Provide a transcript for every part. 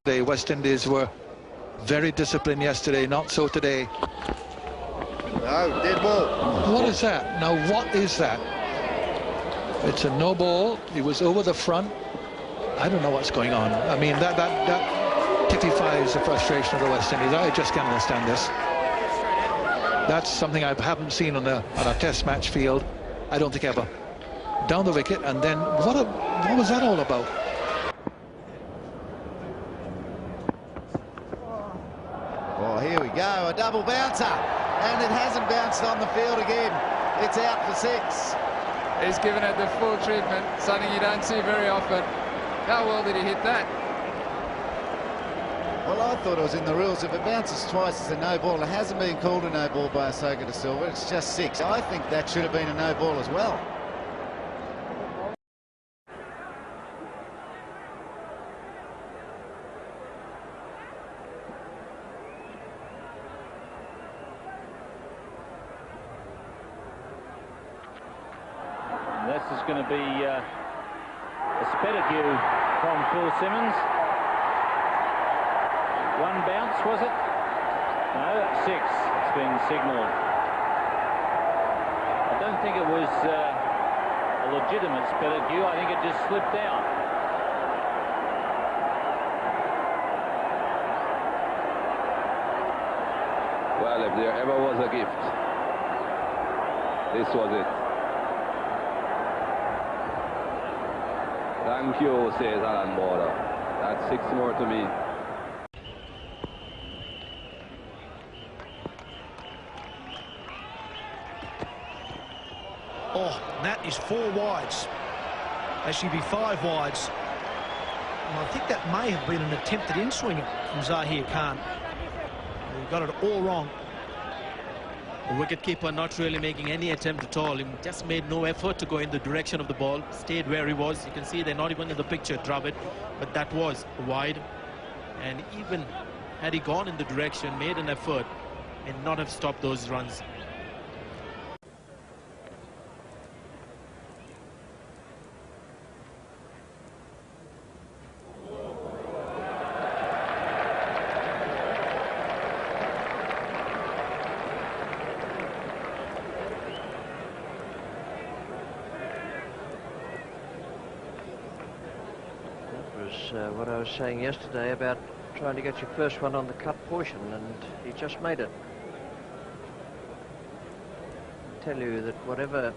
The West Indies were very disciplined yesterday, not so today. No, dead ball. What is that? Now, what is that? It's a no ball. He was over the front. I don't know what's going on. I mean, that typifies the frustration of the West Indies. I just can't understand this. That's something I haven't seen on a test match field, I don't think ever. Down the wicket, and then what was that all about? Oh, here we go, a double bouncer, and it hasn't bounced on the field again. It's out for 6. He's given it the full treatment, something you don't see very often. How well did he hit that? Well, I thought it was in the rules. If it bounces twice, it's a no ball. It hasn't been called a no ball by Ahsoka de Silva. It's just 6. I think that should have been a no ball as well. This is going to be a Spetague from Phil Simmons. 1 bounce, was it? No, 6. It's been signalled. I don't think it was a legitimate Spetague. I think it just slipped out. Well, if there ever was a gift, this was it. Thank you, says Alan Border. That's 6 more to me. Oh, that is 4 wides. Actually be 5 wides. And I think that may have been an attempted in-swing from Zahir Khan. He got it all wrong. The wicketkeeper not really making any attempt at all. He just made no effort to go in the direction of the ball. Stayed where he was. You can see they're not even in the picture, Dravid. But that was wide. And even had he gone in the direction, made an effort, and not have stopped those runs. What I was saying yesterday about trying to get your first one on the cut portion, and he just made it. I tell you that whatever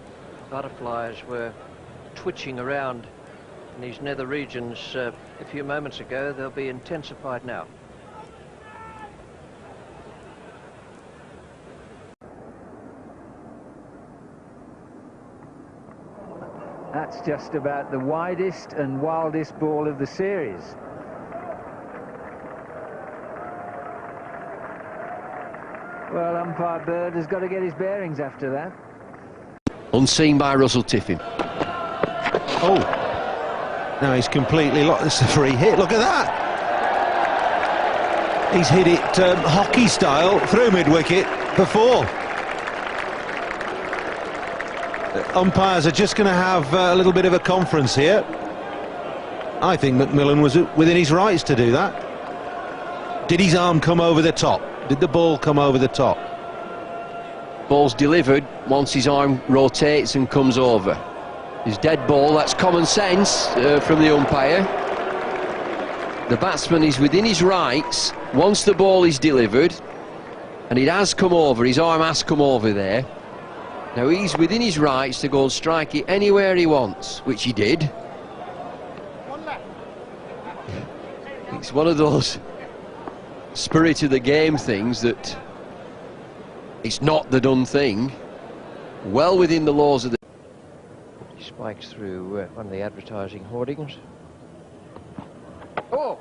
butterflies were twitching around in these nether regions a few moments ago, they'll be intensified now. That's just about the widest and wildest ball of the series. Well, umpire Bird has got to get his bearings after that. Unseen by Russell Tiffin. Oh, now he's completely lost. It's a free hit. Look at that. He's hit it hockey style through mid-wicket before. Umpires are just going to have a little bit of a conference here. I think McMillan was within his rights to do that. Did his arm come over the top? Did the ball come over the top? Ball's delivered once his arm rotates and comes over. His dead ball, that's common sense from the umpire. The batsman is within his rights once the ball is delivered, and it has come over, his arm has come over there. Now he's within his rights to go and strike it anywhere he wants, which he did. It's one of those spirit of the game things that it's not the done thing. Well within the laws of the... He spikes through one of the advertising hoardings. Oh!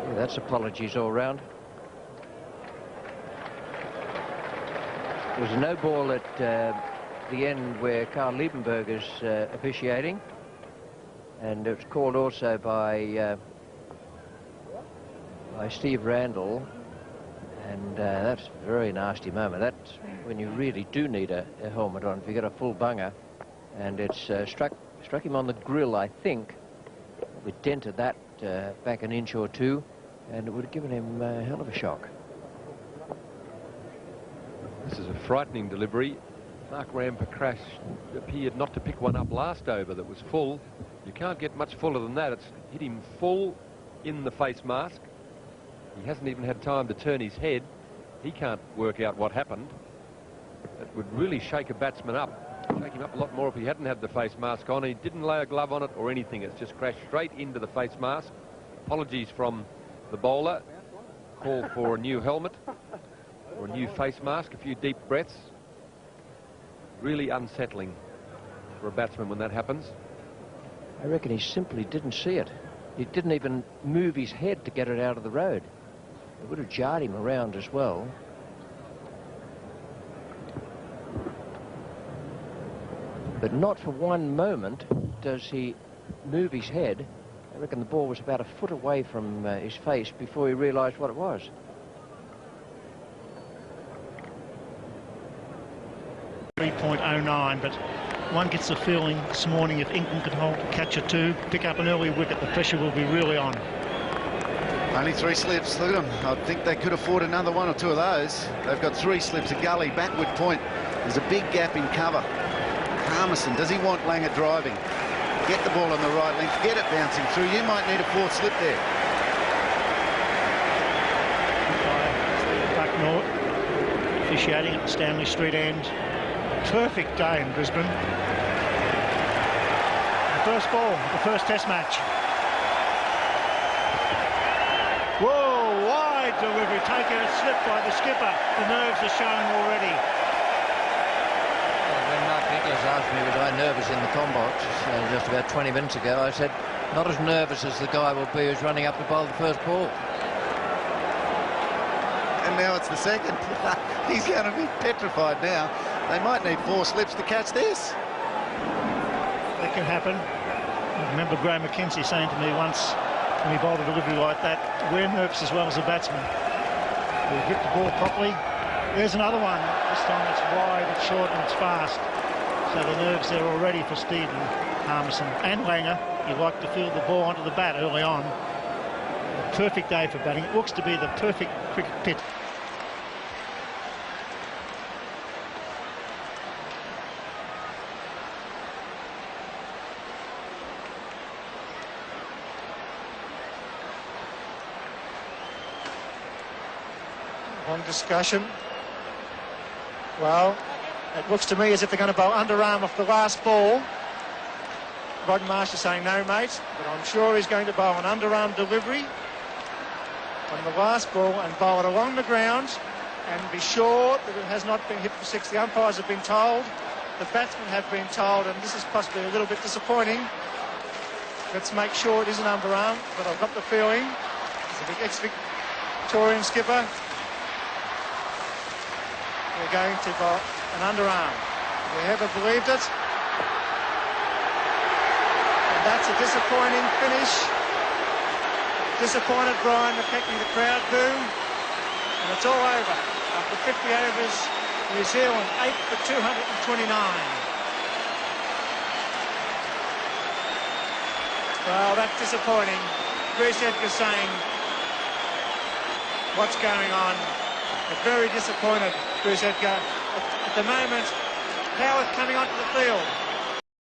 Yeah, that's apologies all round. There was a no ball at the end where Carl Liebenberger's officiating, and it was called also by Steve Randall, and that's a very nasty moment. That's when you really do need a helmet on, if you get a full bunger, and it's struck him on the grill, I think. We dented that back an inch or two, and it would have given him a hell of a shock. This is a frightening delivery. Mark Ramper appeared not to pick one up last over that was full. You can't get much fuller than that. It's hit him full in the face mask. He hasn't even had time to turn his head. He can't work out what happened. It would really shake a batsman up. Shake him up a lot more if he hadn't had the face mask on. He didn't lay a glove on it or anything. It's just crashed straight into the face mask. Apologies from the bowler. Call for a new helmet or a new face mask, a few deep breaths. Really unsettling for a batsman when that happens. I reckon he simply didn't see it. He didn't even move his head to get it out of the road. It would have jarred him around as well. But not for one moment does he move his head. I reckon the ball was about a foot away from his face before he realised what it was. .09, but one gets the feeling this morning if England could catch a 2, pick up an early wicket, the pressure will be really on. Only 3 slips, look at them. I think they could afford another 1 or 2 of those. They've got 3 slips, a gully, backward point. There's a big gap in cover. Harmison, does he want Langer driving? Get the ball on the right length, get it bouncing through. You might need a 4th slip there. Buck North officiating at the Stanley Street end. Perfect day in Brisbane. The first ball, the first test match. Whoa, wide delivery, taken a slip by the skipper. The nerves are showing already. Well, when Mark Nicholas asked me was I nervous in the com box just about 20 minutes ago, I said not as nervous as the guy will be who's running up to bowl the first ball. And now it's the second. He's going to be petrified now. They might need 4 slips to catch this. That can happen. I remember Graham McKenzie saying to me once when he bowled a delivery like that, we're nervous as well as a batsman. We hit the ball properly. There's another one. This time it's wide, it's short and it's fast. So the nerves there already for Stephen Harmison and Langer. He liked to field the ball onto the bat early on. A perfect day for batting. It looks to be the perfect cricket pitch. On discussion. Well, it looks to me as if they're going to bowl underarm off the last ball. Rod Marsh is saying no, mate, but I'm sure he's going to bowl an underarm delivery on the last ball and bowl it along the ground and be sure that it has not been hit for 6. The umpires have been told, the batsmen have been told, and this is possibly a little bit disappointing. Let's make sure it is an underarm, but I've got the feeling it's a big ex-Victorian skipper. We're going to bowl an underarm. We ever believed it? And that's a disappointing finish. Disappointed Brian McKechnie, the crowd boo. And it's all over. After 50 overs, New Zealand 8 for 229. Well, that's disappointing. Bruce Edgar saying, what's going on? But very disappointed, Bruce Edgar. At the moment, Howard coming onto the field.